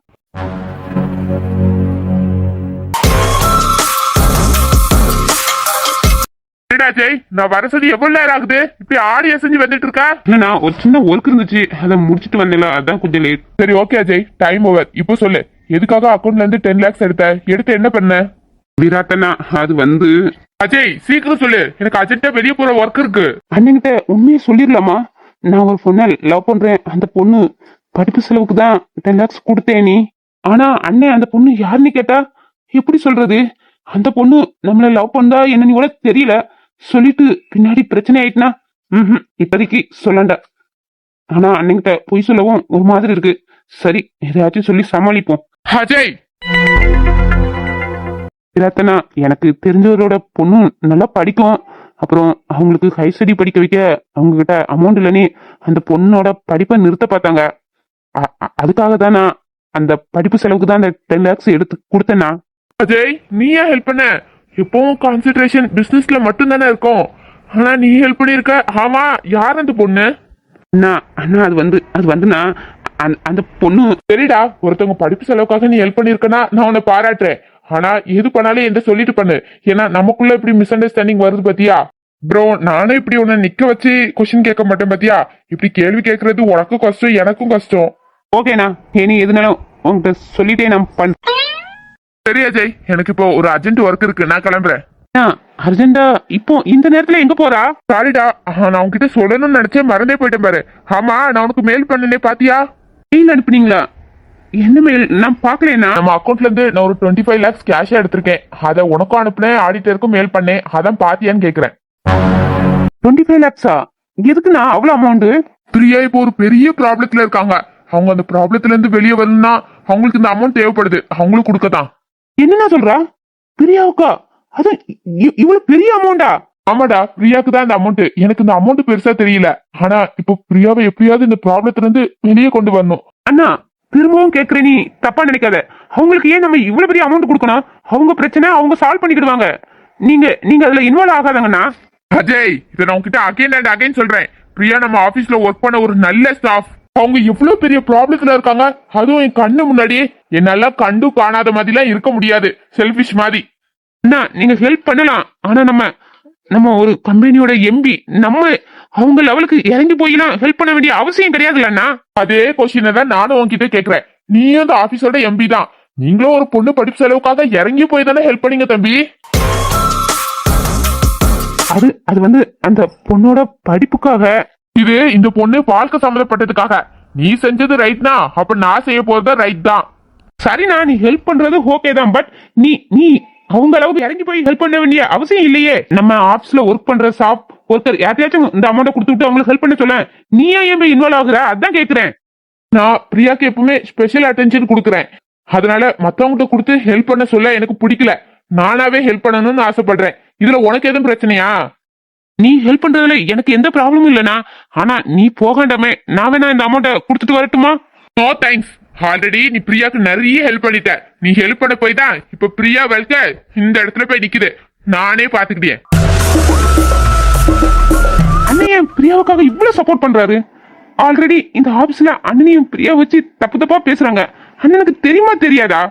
நான் வரசதி எவ்வளவு நேரம் ஆகுது? இப்படி ஆடி அசைஞ்சு வந்துட்டு இருக்கா? இல்ல, ஒரு சின்ன ஒர்க் இருந்துச்சு, அதை முடிச்சிட்டு வந்தேன், அதான் கொஞ்சம் லேட். சரி, ஓகே அஜய், டைம் ஓவர். இப்போ சொல்லு, எதுக்காக அக்கௌண்ட்ல இருந்து 10 lakhs எடுத்து என்ன பண்ண? விராட்டனா, அது வந்து அஜய் சீக்கிரம் சொல்லு, எனக்கு அர்ஜென்ட்டா வெளியே போற ஒர்க் இருக்கு. அண்ணன்கிட்ட உண்மையை சொல்லிடலாமா? நான் ஒரு பொண்ணை லவ் பண்றேன். அந்த பொண்ணு படிப்பு செலவுக்கு தான் 10 lakhs கொடுத்தேன் நீ. ஆனா அண்ணன் அந்த பொண்ணு யாருன்னு கேட்டா எப்படி சொல்றது? அந்த பொண்ணு நம்மள லவ் பண்ணா என்னன்னு கூட தெரியல. சொல்லிட்டு பின்னாடி பிரச்சனை ஆயிட்டுனா இப்போதைக்கு சொல்லண்டா. ஆனா அண்ணன்கிட்ட பொய் சொல்லவும் ஒரு மாதிரி இருக்கு. சரி, எதாச்சும் சொல்லி சமாளிப்போம். அஜய், ரத்தனா, எனக்கு தெரிஞ்சவரோட பொண்ணு நல்லா படிக்கும். அப்புறம் அவங்களுக்கு ஹை ஸ்டடி படிக்க வைக்க அவங்க கிட்ட அமௌண்ட் இல்லைன்னு அந்த பொண்ணோட படிப்பை நிறுத்த பார்த்தாங்க. அதுக்காக தான் நான் அந்த படிப்பு செலவுக்கு தான் அந்த 10 lakhs எடுத்து கொடுத்தேன்னா. அஜய், நீ ஏன் ஹெல்ப் பண்ண? எப்பவும் கான்சென்ட்ரேஷன் பிசினஸ்ல மட்டும் தானே இருக்கும். ஆனா நீ ஹெல்ப் பண்ணிருக்க. ஆமா, யார் அந்த பொண்ணு? அண்ணா அது வந்துண்ணா அந்த பொண்ணு. சரிடா, ஒருத்தவங்க படிப்பு செலவுக்காக நீ ஹெல்ப் பண்ணிருக்கனா நான் உன்னை பாராட்டுறேன். ஆனா எது பண்ணாலும் என்கிட்ட சொல்லிட்டு பண்ணு. ஏன்னா நமக்குள்ள இப்படி மிஸ் அண்டர்ஸ்டாண்டிங் வருது பாத்தியா? ப்ரோ, நானும் இப்படி உன்னை நிக்க வச்சு கொஸ்டின் கேட்க மாட்டேன் பாத்தியா? இப்படி கேள்வி கேட்கறது உனக்கும் கஷ்டம், எனக்கும் கஷ்டம். ஓகேண்ணா, நீ எதுனாலும் உங்ககிட்ட சொல்லிட்டே நான் பண்ண. சரி அஜய், எனக்கு இப்போ ஒரு அர்ஜென்ட் ஒர்க் இருக்கு, நான் கிளம்புறேன். அர்ஜென்டா இப்போ இந்த நேரத்துல எங்க போறா? சாரிடா, நான் உன்கிட்ட சொல்லணும்னு நினைச்சேன், மறந்தே போயிட்டேன் பாரு. ஆமா, நான் உனக்கு மெயில் பண்ணனே, பாத்தியா? மெயில் அனுப்புனீங்களா? என்ன மெயில்? நான் பாக்கலேன்னா. நம்ம அக்கௌண்ட்ல இருந்து நான் ஒரு 25 lakhs கேஷா எடுத்திருக்கேன். அதை உனக்கும் அனுப்புனேன், ஆடிட்டருக்கும் மெயில் பண்ணேன். அதான் பாத்தியான்னு கேக்குறேன். 25 lakhs எதுக்குண்ணா அவ்வளவு அமௌண்ட்? பிரியா இப்போ ஒரு பெரிய ப்ராப்ளத்துல இருக்காங்க. அவங்க அந்த ப்ராப்ளத்துல இருந்து வெளியே வரணும்னா அவங்களுக்கு இந்த அமௌண்ட் தேவைப்படுது. அவங்களுக்கு கொடுக்கதான். என்னன்னா சொல்றா? பிரியாவுக்கா? அது இவ்வளவு பெரிய அமௌண்டா? ஆமாடா, பிரியாவுக்கு தான் இந்த அமௌண்ட். எனக்கு இந்த அமௌண்ட் பெருசா தெரியல. ஆனா இப்போ பிரியாவை எப்படியாவது இந்த ப்ராப்ளத்துல இருந்து வெளியே கொண்டு வரணும். அண்ணா, திரும்பவும் கேக்குற, நீ தப்பா நினைக்காத. அவங்களுக்கு ஏன் நம்ம இவ்வளவு பெரிய அமௌண்ட் கொடுக்கணும்? அவங்க பிரச்சனை அவங்க சால்வ் பண்ணிக்கிடுவாங்க. நீங்க அதுல இன்வால்வ் ஆகாதாங்கண்ணா. அஜய், இதை நான் உங்ககிட்ட அகைன் அண்ட் அகைன் சொல்றேன். பிரியா நம்ம ஆபீஸ்ல ஒர்க் பண்ண ஒரு நல்ல ஸ்டாஃப். அவங்க எவ்வளவு பெரிய ப்ராப்ளத்துல இருக்காங்க, அதுவும் என் கண்ணு முன்னாடியே. என்னால கண்டு காணாத மாதிரிலாம் இருக்க முடியாது, செல்ஃபிஷ் மாதிரி. அண்ணா, நீங்க ஹெல்ப் பண்ணலாம். ஆனா நம்ம ஒரு கம்பெனியோட எம்பி, நம்ம அவங்க லெவலுக்கு இறங்கி போயெல்லாம் ஹெல்ப் பண்ண வேண்டிய அவசியம் கிடையாதுல்ல அண்ணா. அதே கொஸ்டினை தான் நானும் உங்ககிட்ட கேக்குறேன். நீயும் அந்த ஆபீஸோட எம்பி தான். நீங்களும் ஒரு பொண்ணு படிப்பு செலவுக்காக இறங்கி போய் தானே ஹெல்ப் பண்ணீங்க தம்பி. அது வந்து அந்த பொண்ணோட படிப்புக்காக. இது இந்த பொண்ணு வாழ்க்கை சம்மந்தப்பட்டதுக்காக. நீ செஞ்சது ரைட்னா, அப்ப நான் செய்ய போறது ரைட் தான். சரிண்ணா, நீ ஹெல்ப் பண்றது ஓகே தான். பட் நீ அவங்க அளவுக்கு இறங்கி போய் ஹெல்ப் பண்ண வேண்டிய அவசியம் இல்லையே. நம்ம ஆபீஸ்ல ஒர்க் பண்ற ஸ்டாஃப் ஒருத்தர் யார்ட்டையாச்சும் இந்த அமௌண்ட்டை கொடுத்துட்டு அவங்களுக்கு ஹெல்ப் பண்ண சொல்ல, நீ ஏன் போய் இன்வால்வ் ஆகுற? அதான் கேக்குறேன். நான் பிரியாக்கு எப்பவுமே ஸ்பெஷல் அட்டென்ஷன் கொடுக்குறேன். அதனால மத்தவங்கிட்ட கொடுத்து ஹெல்ப் பண்ண சொல்ல எனக்கு பிடிக்கல. நானாவே ஹெல்ப் பண்ணணும்னு ஆசைப்படுறேன். இதுல உனக்கு எதுவும் பிரச்சனையா? நீ ஹெல்ப் பண்றதுல எனக்கு எந்த ப்ராப்ளமும் இல்லைண்ணா. ஆனா நீ போகாண்டாமே, நான் வேணா இந்த அமௌண்ட்டை கொடுத்துட்டு வரட்டுமா? No thanks. ஆல்ரெடி நீ பிரியாக்கு நிறைய ஹெல்ப் பண்ணிட்ட. நீ ஹெல்ப் பண்ண போய் தான் இப்ப பிரியா வாழ்க்கை இந்த இடத்துல போய் நிக்குது. நானே பாத்துக்கிட்டேன். அண்ணன் பிரியாவுக்காக இவ்வளவு சப்போர்ட் பண்றாரு. ஆல்ரெடி இந்த ஆபீஸ்ல அண்ணனையும் பிரியா வச்சு தப்பு தப்பா பேசுறாங்க. அண்ணனுக்கு தெரியுமா தெரியாதா?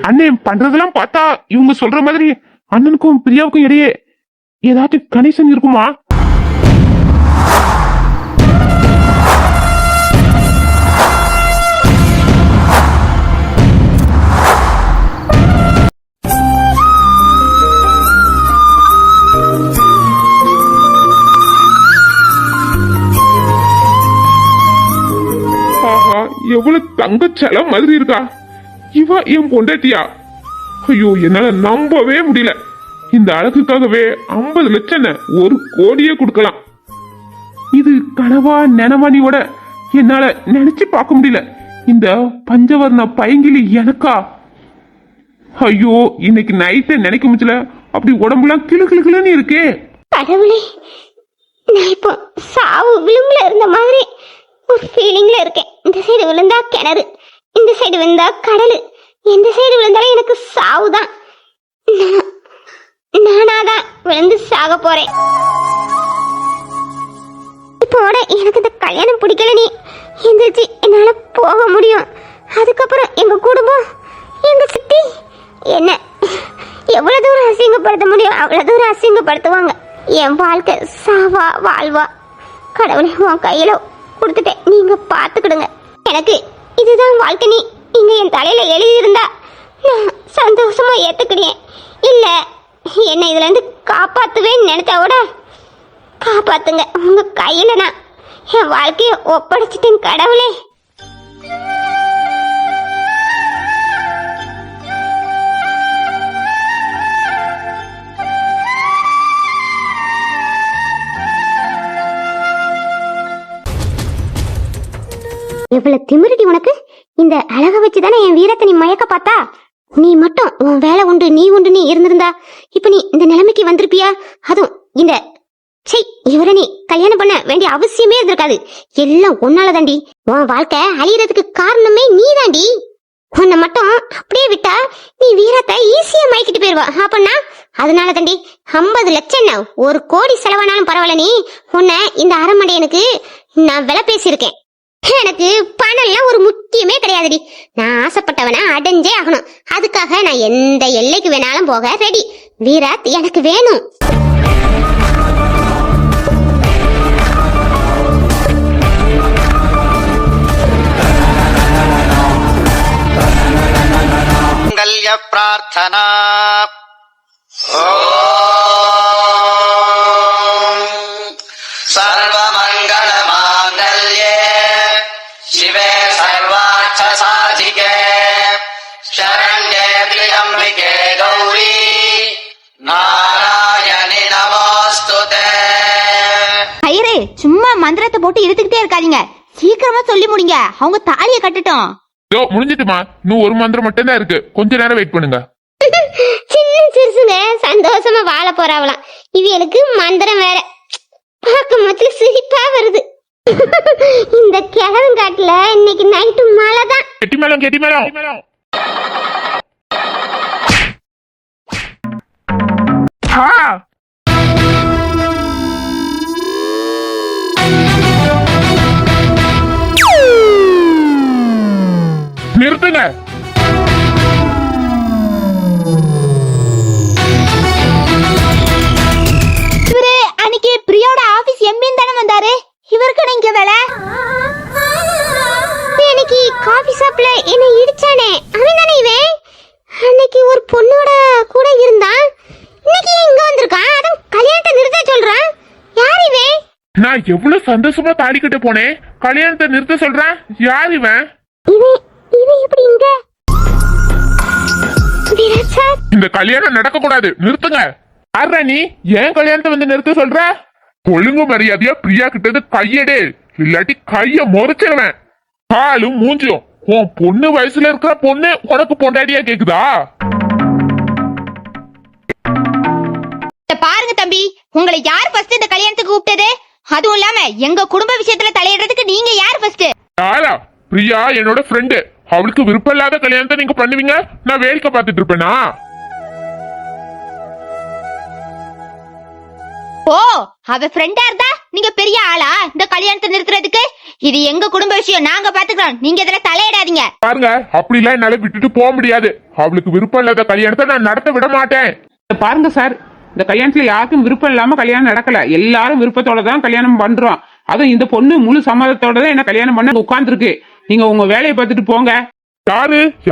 அண்ணன் பண்றதெல்லாம் பார்த்தா இவங்க சொல்ற மாதிரி அண்ணனுக்கும் பிரியாவுக்கும் இடையே ஏதாச்சும் கனெக்ஷன் இருக்குமா? எவ்வளவு தங்கச்சலம் மாதிரி இருக்கா இவ, என் பொண்டாட்டியா? ஐயோ, என்னால நம்பவே முடியல. இந்த அழகுக்காகவே 50 லட்சம் 1 கோடியே கொடுக்கலாம். இது கனவா நனவானியோட என்னால நினைச்சு பார்க்க முடியல. இந்த பஞ்சவர்ண பைங்கிலி எனக்கா? ஐயோ, இன்னைக்கு நைட்டை நினைக்க முடியல. அப்படி உடம்புலாம் கிளு கிளு கிளுன்னு இருக்கே. கடவுளே, நான் இப்போ சாவு விளிம்புல இருந்த மாதிரி ஒரு ஃபீலிங்ல இருக்கேன். இந்த சைடு விழுந்தா கிணறு, இந்த சைடு விழுந்தா கடல், எந்த சைடு விழுந்தாலும் எனக்கு சாவுதான். நானாதான் விழுந்து சாக போறேன். இப்போட எனக்கு இந்த கல்யாணம் பிடிக்கல. நீ எந்திரிச்சு என்னால போக முடியும். அதுக்கப்புறம் எங்க குடும்பம், எங்க சித்தி என்ன எவ்வளவு தூரம் அசிங்கப்படுத்த முடியும் அவ்வளவு தூரம் அசிங்கப்படுத்துவாங்க. என் வாழ்க்கை சாவா வாழ்வா கடவுளே உன் கையில கொடுத்துட்டேன், நீங்க பாத்துக்கிடுங்க. எனக்கு இதுதான் வாழ்க்கை நீ இங்க என் தலையில எழுதியிருந்தா நான் சந்தோஷமா ஏத்துக்கிட்டேன். இல்ல என்னை இதுல இருந்து காப்பாத்துவேன்னு நினைச்சா கூட காப்பாத்துங்க. உங்க கையில நான் என் வாழ்க்கைய ஒப்படைச்சிட்டேன் கடவுளே. எவ்வளவு திமிருடி உனக்கு! இந்த அழக வச்சுதானே என் வீரத்தை நீ மயக்க பார்த்தா? நீ மட்டும் உன் வேலை உண்டு நீ உண்டு நீ இருந்திருந்தா இப்ப நீ இந்த நிலைமைக்கு வந்திருப்பியா? அதுவும் இந்த இவரை நீ கல்யாணம் பண்ண வேண்டிய அவசியமே இருந்திருக்காது. எல்லாம் உன்னால தாண்டி. உன் வாழ்க்கை அழியறதுக்கு காரணமே நீ தாண்டி. உன்னை மட்டும் அப்படியே விட்டா நீ வீரத்தை ஈஸியா மயக்கிட்டு போயிருவா. அப்பன்னா அதனால தாண்டி 50 லட்சம் 1 கோடி செலவானாலும் பரவாயில்ல. நீ உன்னை இந்த அரமண்டையனுக்கு நான் விலை பேசியிருக்கேன். எனக்கு பணம்லாம் ஒரு முக்கியமே கிடையாதுடி. நான் ஆசைப்பட்டவனை அடைஞ்சே ஆகணும். அதுக்காக நான் எந்த எல்லைக்கு வேணாலும் போக ரெடி. வீராத் எனக்கு வேணும். பிரார்த்தனா. சர்வமங்கள மாங்கல்யே சிவே சர்வார்த்த சாதிகே சரண்யே த்ரியம்பிகே கௌரி நாராயணி நமோஸ்துதே. ஐயரே, சும்மா மந்திரத்தை போட்டு இழுத்துக்கிட்டே இருக்காதீங்க. சீக்கிரமா சொல்லி முடிங்க, அவங்க தாலியை கட்டட்டும். முடிஞ்சிட்டுமா, இன்னும் 1 மந்திரம் மட்டும் தான் இருக்கு. கொஞ்ச நேரம் வெயிட் பண்ணுங்க. சின்ன சிறுசுங்க சந்தோஷமா வாழ போறாவலாம். இவங்களுக்கு மந்திரம் வேற. பார்க்கும் போது சிரிப்பா வருது. இந்த கிழவங்காட்டுல இன்னைக்கு நைட்டு மழை தான். கெட்டி மேளம் கெட்டி மேளம். ஆ நிறுத்துங்க. இவரு அன்னைக்கு பிரியோட ஆபீஸ் எம்பின்னு தானே வந்தாரு, இவருக்கு இங்க வேலை. இன்னைக்கு காபி ஷாப்ல என்ன இடிச்சானே அவன் தானே இவன். அன்னைக்கு ஒரு பொண்ணோட கூட இருந்தான், இன்னைக்கு இங்க வந்திருக்கான். அதான் கல்யாணத்தை நிறுத்த சொல்றான். யார் இவன்? நான் எவ்வளவு சந்தோஷமா தாலி கட்ட போனேன், கல்யாணத்தை நிறுத்த சொல்றேன். யார் இவன்? இவன் எப்படி இங்க? விராட் சார், இந்த கல்யாணம் நடக்க கூடாது, நிறுத்துங்க. யாரா நீ? ஏன் கல்யாணத்தை வந்து நிறுத்த சொல்ற? ஒழுங்கு மரியாதையா பிரியா கிட்டது கையடே, இல்லாட்டி கைய முறைச்சிருவேன். காலும் மூஞ்சும். உன் பொண்ணு வயசுல இருக்கிற பொண்ணு உனக்கு பொண்டாடியா கேக்குதா? பாருங்க தம்பி, உங்களை யார் ஃபர்ஸ்ட் இந்த கல்யாணத்துக்கு கூப்பிட்டது? அதுவும் இல்லாம எங்க குடும்ப விஷயத்துல தலையிடுறதுக்கு நீங்க யார் ஃபர்ஸ்ட்? யாரா? பிரியா என்னோட ஃப்ரெண்டு. அவளுக்கு விருப்பம் இல்லாத கல்யாணத்தை நீங்க பண்ணுவீங்க, நான் வேடிக்கை பார்த்துட்டு இருப்பேனா? ஓ, அவ ஃப்ரெண்டா இருந்தா நீங்க பெரிய ஆளா இந்த கல்யாணத்தை நிறுத்துறதுக்கு? இது எங்க குடும்ப விஷயம், நாங்க பாத்துக்கிறோம், நீங்க இதுல தலையிடாதீங்க. பாருங்க, அப்படிலாம் என்னால விட்டுட்டு போக முடியாது. அவளுக்கு விருப்பம் இல்லாத கல்யாணத்தை நான் நடத்த விட மாட்டேன். பாருங்க சார், இந்த கல்யாணத்துல யாருக்கும் விருப்பம் இல்லாம கல்யாணம் நடக்கல. எல்லாரும் விருப்பத்தோட தான் கல்யாணம் பண்றோம். அதுவும் இந்த பொண்ணு முழு சம்மதத்தோட தான் என்ன கல்யாணம் பண்ண உட்கார்ந்துருக்கு. நீங்க உங்க வேலையை பார்த்துட்டு போங்க.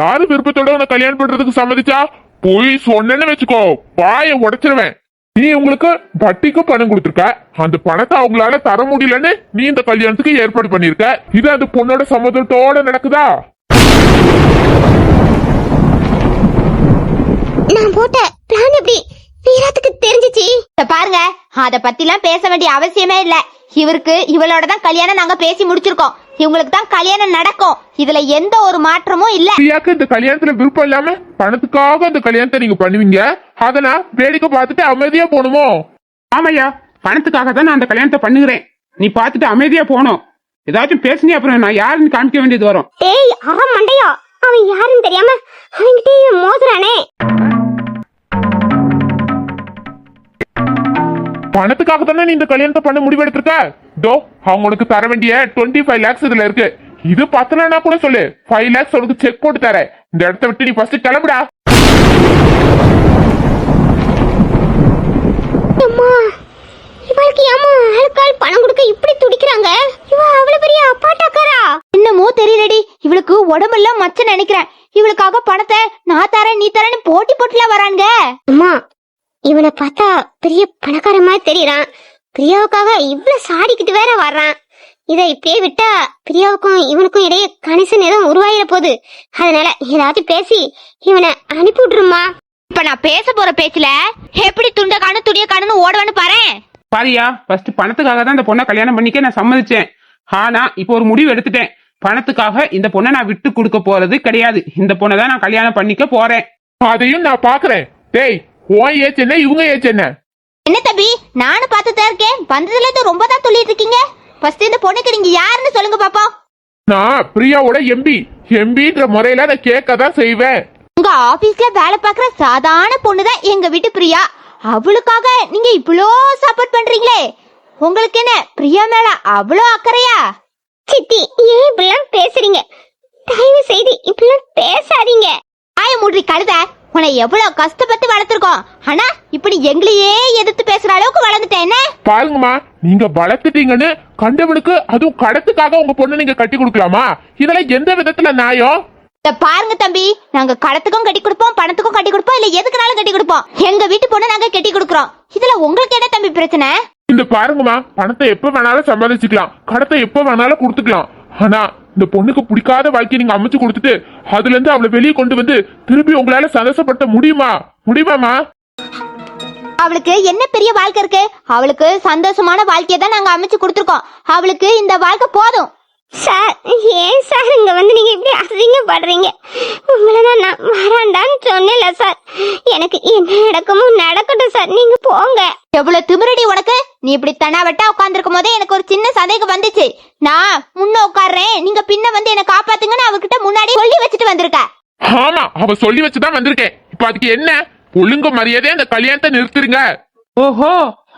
யாரு விருப்பத்தோட உன கல்யாணம் பண்றதுக்கு சம்மதிச்சா? போய் சொன்னேன்னு வச்சுக்கோ, வாயை உடைச்சிருவேன். நீ உங்களுக்கு வட்டிக்கு பணம் கொடுத்துருக்க, அந்த பணத்தை அவங்களால தர முடியலன்னு நீ இந்த கல்யாணத்துக்கு ஏற்பாடு பண்ணிருக்க. இது அந்த பொண்ணோட சம்மதத்தோட நடக்குதா? நான் போட்ட பிளான் எப்படி வீராத்துக்கு தெரிஞ்சிச்சு? பாருங்க, அத பத்தி எல்லாம் பேச வேண்டிய அவசியமே இல்ல. இவருக்கு இவளோட தான் கல்யாணம் நாங்க பேசி முடிச்சிருக்கோம். இவங்களுக்கு தான் கல்யாணம் நடக்கும். இதுல எந்த ஒரு மாற்றமும் இல்ல. பிரியாக்கு இந்த கல்யாணத்துல விருப்பம் இல்லாம பணத்துக்காக இந்த கல்யாணத்தை நீங்க பண்ணுவீங்க, அத நான் வேடிக்கை பார்த்துட்டு அமைதியா போகணுமோ? ஆமையா, பணத்துக்காக தான் நான் அந்த கல்யாணத்தை பண்ணுகிறேன். நீ பார்த்துட்டு அமைதியா போகணும். ஏதாச்சும் பேசுனே அப்புறம் நான் யாருன்னு காமிக்க வேண்டியது வரும். ஏய் அவன் மண்டையா, அவன் யாருன்னு தெரியாம அவன்கிட்ட மோதுறானே. பணத்துக்காக தானே நீ இந்த கல்யாணத்தை பண்ண முடிவெடுத்திருக்க. தோ அவங்க உனக்கு தர வேண்டிய 25 lakhs இதுல இருக்கு. இது பத்தலன்னா கூட சொல்லு, 5 lakhs உனக்கு செக் போட்டு தரேன். இந்த இடத்த விட்டு நீ ஃபர்ஸ்ட் கிளம்புடா. அம்மா, இவளுக்கு ஏமா ஆளுக்கால் பணம் கொடுக்க இப்படி துடிக்கிறாங்க? இவ அவ்வளவு பெரிய அப்பாட்டாக்காரா? என்னமோ தெரியலடி, இவளுக்கு உடம்பெல்லாம் மச்ச நினைக்கிறேன். இவளுக்காக பணத்தை நான் தரேன் நீ தரேன்னு போட்டி போட்டுல வராங்க. அம்மா, இவனை பார்த்தா பெரிய பணக்கார மாதிரி தெரியறான். பிரியாவுக்காக இவ்வளவு சாடிக்கிட்டு வேற வர்றான். இதை இப்படியே விட்டா பிரியாவுக்கும் இவனுக்கும் இடையே கனெக்ஷன் எதுவும் உருவாயிட போகுது. அதனால ஏதாச்சும் பேசி இவனை அனுப்பி விட்டுருமா. இப்ப நான் பேச போற பேச்சுல எப்படி துண்ட காணு துணிய காணுன்னு ஓடுவான்னு பாரு. பாரியா, ஃபர்ஸ்ட் பணத்துக்காக தான் இந்த பொண்ணை கல்யாணம் பண்ணிக்க நான் சம்மதிச்சேன். ஆனா இப்போ ஒரு முடிவு எடுத்துட்டேன். பணத்துக்காக இந்த பொண்ணை நான் விட்டு கொடுக்க போறது கிடையாது. இந்த பொண்ணை தான் நான் கல்யாணம் பண்ணிக்க போறேன். அதையும் நான் பாக்குறேன். டேய், உன் ஏச்சு என்ன, இவங்க ஏச்சு என்ன? என்ன தம்பி, நானும் பார்த்துதான் இருக்கேன். வந்ததுல இருந்து ரொம்ப தான் சொல்லிட்டு இருக்கீங்க. ஃபர்ஸ்ட் இந்த பொண்ணுக்கு நீங்க யாருன்னு சொல்லுங்க பாப்போம். நான் பிரியாவோட எம்பின்ற முறையில நான் கேட்க தான் செய்வேன். உங்க ஆபீஸ்ல வேலை பாக்குற சாதாரண பொண்ணுதான் எங்க வீட்டு பிரியா. அவளுக்காக நீங்க இவ்வளோ சப்போர்ட் பண்றீங்களே, உங்களுக்கு என்ன பிரியா மேல அவ்வளோ அக்கறையா? சித்தி, ஏன் இப்படிலாம் பேசுறீங்க? தயவு செய்து இப்படிலாம் பேசாதீங்க. ஆய மூடி கழுத, உன்னை எவ்வளவு கஷ்டப்பட்டு வளர்த்துருக்கோம். ஆனா இப்படி எங்களையே எதிர்த்து பேசுற அளவுக்கு வளர்ந்துட்டேன். என்ன பாருங்கம்மா, நீங்க வளர்த்துட்டீங்கன்னு கண்டவனுக்கு அதுவும் கடத்துக்காக உங்க பொண்ணு நீங்க கட்டி கொடுக்கலாமா? இதெல்லாம் எந்த விதத்துல நியாயம்? பாருங்க தம்பி, நாங்க கடத்துக்கும் கட்டி கொடுப்போம், பணத்துக்கும் கட்டி கொடுப்போம், இல்ல எதுக்குனாலும் கட்டி கொடுப்போம். எங்க வீட்டு பொண்ணு நாங்க கட்டி கொடுக்கறோம். இதுல உங்களுக்கு என்ன தம்பி பிரச்சனை? இந்த பாருங்கம்மா, பணத்தை எப்ப வேணாலும் சம்பாதிச்சுக்கலாம், கடத்தை எப்ப வேணாலும் கொடுத்துக்கலாம். ஆனா இந்த பொண்ணுக்கு பிடிக்காத வாழ்க்கையை நீங்க அமைச்சு கொடுத்துட்டு அதுல இருந்து அவளை வெளியே கொண்டு வந்து திருப்பி உங்களால சந்தோஷப்படுத்த முடியுமாமா? அவளுக்கு என்ன பெரிய வாழ்க்கை இருக்கு? அவளுக்கு சந்தோஷமான வாழ்க்கையை தான் நாங்க அமைச்சு கொடுத்துருக்கோம். அவளுக்கு இந்த வாழ்க்கை போதும். சார் ஏன் சார் இங்க வந்து நீங்க இப்படி அசிங்கப்படுறீங்க? உங்களை நான் வராண்டான்னு சொன்னேன்ல சார். எனக்கு என்ன நடக்குமோ நடக்கட்டும் சார், நீங்க போங்க. எவ்வளவு திமிரடி உனக்கு? நீ இப்படி தனாவட்டா உட்கார்ந்துருக்கும் போதே எனக்கு ஒரு சின்ன சந்தேகம் வந்துச்சு. நான் முன்ன உட்கார்றேன், நீங்க பின்ன வந்து என்ன காப்பாத்துங்கன்னு அவகிட்ட முன்னாடி சொல்லி வச்சுட்டு வந்திருக்க. ஆமா, அவ சொல்லி வச்சுதான் வந்திருக்கேன். இப்ப அதுக்கு என்ன? ஒழுங்கு மரியாதையா அந்த கல்யாணத்தை நிறுத்துருங்க. ஓஹோ,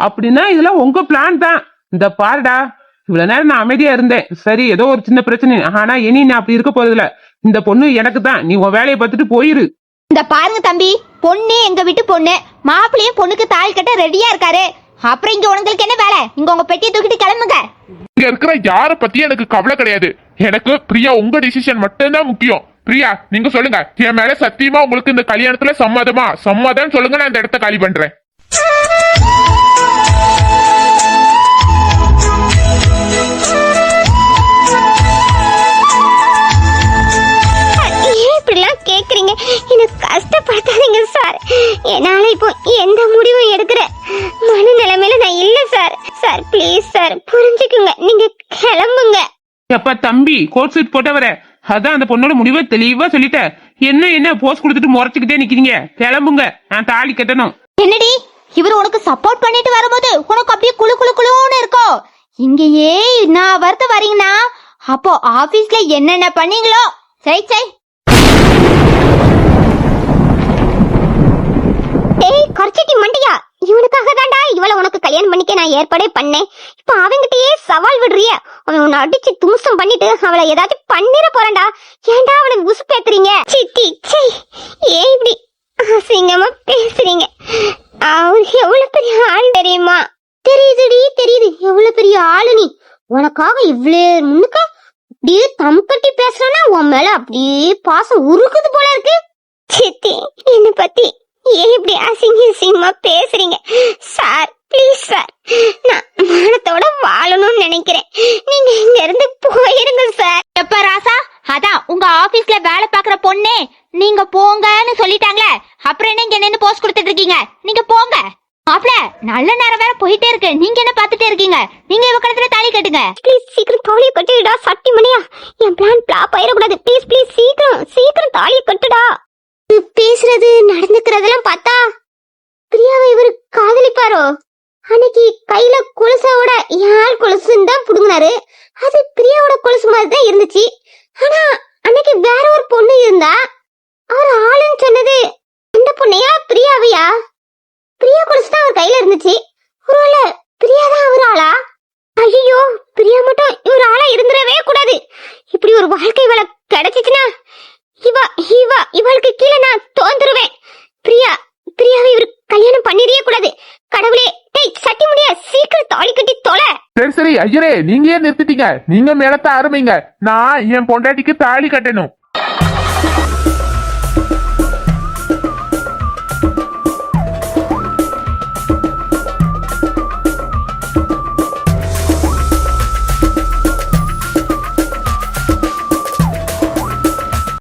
அப்படின்னா இதெல்லாம் உங்க பிளான் தான். இந்த பாருடா, இவ்வளவு நேரம் நான் அமைதியா இருந்தேன். சரி, ஏதோ ஒரு சின்ன பிரச்சனை. ஆனா இனி நான் அப்படி இருக்க போறது இல்ல. இந்த பொண்ணு எனக்கு தான். நீ உன் வேலையை பார்த்துட்டு போயிரு. இந்த பாருங்க தம்பி, பொண்ணு எங்க வீட்டு பொண்ணு, மாப்பிள்ளையும் பொண்ணுக்கு தாலி கட்ட ரெடியா இருக்காரு. அப்புறம் இங்க உங்களுக்கு என்ன வேலை? இங்க உங்க பெட்டியை தூக்கிட்டு கிளம்புங்க. இங்க இருக்கிற யார பத்தி எனக்கு கவலை கிடையாது. எனக்கு பிரியா உங்க டிசிஷன் மட்டும்தான் முக்கியம். பிரியா, நீங்க சொல்லுங்க, என் மேல சத்தியமா உங்களுக்கு இந்த கல்யாணத்துல சம்மதமா? சம்மதம் சொல்லுங்க, நான் இந்த இடத்த காலி பண்றேன். கேக்குறீங்க, எனக்கு கஷ்டப்படுத்தாதீங்க சார். என்னால இப்போ எந்த முடிவும் எடுக்கிற மனநிலைமையில நான் இல்ல சார். சார் ப்ளீஸ் சார், புரிஞ்சுக்குங்க, நீங்க கிளம்புங்க. எப்ப தம்பி கோட் சூட் போட்டவர, அதான் அந்த பொண்ணோட முடிவை தெளிவா சொல்லிட்ட. என்ன போஸ் கொடுத்துட்டு முறைச்சுக்கிட்டே நிக்கிறீங்க? கிளம்புங்க, நான் தாலி கட்டணும். என்னடி இவர் உனக்கு சப்போர்ட் பண்ணிட்டு வரும்போது உனக்கு அப்படியே குளு குளு குளுன்னு இருக்கும். இங்கேயே நான் வருத்த வரீங்கன்னா அப்போ ஆபீஸ்ல என்னென்ன பண்ணீங்களோ? சரி சரி. ஏய் கர்ச்சிட்டி மண்டியா, இவனுக்காக தான்டா இவளை உனக்கு கல்யாணம் பண்ணிக்க நான் ஏற்பாடே பண்ணேன். இப்ப அவங்கிட்டயே சவால் விடுறிய? அவன் உன்னை அடிச்சு தும்சம் பண்ணிட்டு அவளை ஏதாச்சும் பண்ணிட போறான்டா. ஏன்டா அவனுக்கு உசு பேத்துறீங்க? சித்தி சே, ஏன் இப்படி அசிங்கமா பேசுறீங்க? அவர் எவ்வளவு பெரிய ஆள் தெரியுமா? தெரியுதுடி தெரியுது, எவ்வளவு பெரிய ஆளு நீ. உனக்காக இவ்வளவு முன்னுக்க அப்படியே தம் கட்டி பேசுறானா உன் மேல அப்படியே பாசம் உருக்குது போல இருக்கு. சித்தி, என்ன பத்தி ஏன் இப்படி அசிங்கமா பேசுறீங்க? சார் ப்ளீஸ் சார், நான் மானத்தோட வாழணும்னு நினைக்கிறேன். நீங்க இங்க இருந்து போயிருங்க சார். எப்ப ராசா, அதான் உங்க ஆபீஸ்ல வேலை பாக்குற பொண்ணே நீங்க போங்கன்னு சொல்லிட்டாங்களே, அப்புறம் என்ன இங்க நின்னு போஸ்ட் கொடுத்துட்டு இருக்கீங்க? நீங்க போங்க. மாப்ள, நல்ல நேரம் வேற போயிட்டே இருக்கு, நீங்க என்ன பாத்துட்டே இருக்கீங்க? நீங்க இவ கழுத்துல தாலி கட்டுங்க. ப்ளீஸ் சீக்கிரம் தாலியை கட்டுடா சட்டி மணியா. என் பிளான் பிளாப் ஆயிடக்கூடாது. ப்ளீஸ் ப்ளீஸ் சீக்கிரம் சீக்கிரம் தாலியை கட்டுடா. பேசுறது நடந்துக்கிறதெல்லாம் பார்த்தா பிரியாவை இவர் காதலிப்பாரோ? அன்னைக்கு கையில கொலுசோட யார் கொலுசுன்னு தான் புடுங்கினாரு. அது பிரியாவோட கொலுசு மாதிரி தான் இருந்துச்சு. ஆனா அன்னைக்கு வேற ஒரு பொண்ணு இருந்தா. அவர் ஆளுன்னு சொன்னது அந்த பொண்ணையா பிரியாவையா? பிரியா கொலுசு தான் அவர் கையில இருந்துச்சு. ஒருவேளை பிரியா தான் அவர் ஆளா? ஐயோ, பிரியா மட்டும் இவர் ஆளா இருந்துடவே கூடாது. இப்படி ஒரு வாழ்க்கை இவளை கிடைச்சிச்சுன்னா இவளுக்கு கீழே நான் தோந்துருவேன். பிரியாவை இவர் கல்யாணம் பண்ணிடவே கூடாது. கடவுளே, டேய் சட்டி முடியா, சீக்கிரம் தாலி கட்டி தொலை. சரி சரி ஐயரே, நீங்க ஏன் நிறுத்திட்டீங்க? நீங்க மேலத்த ஆரம்பிங்க. நான் என் பொண்டாட்டிக்கு தாலி கட்டணும்.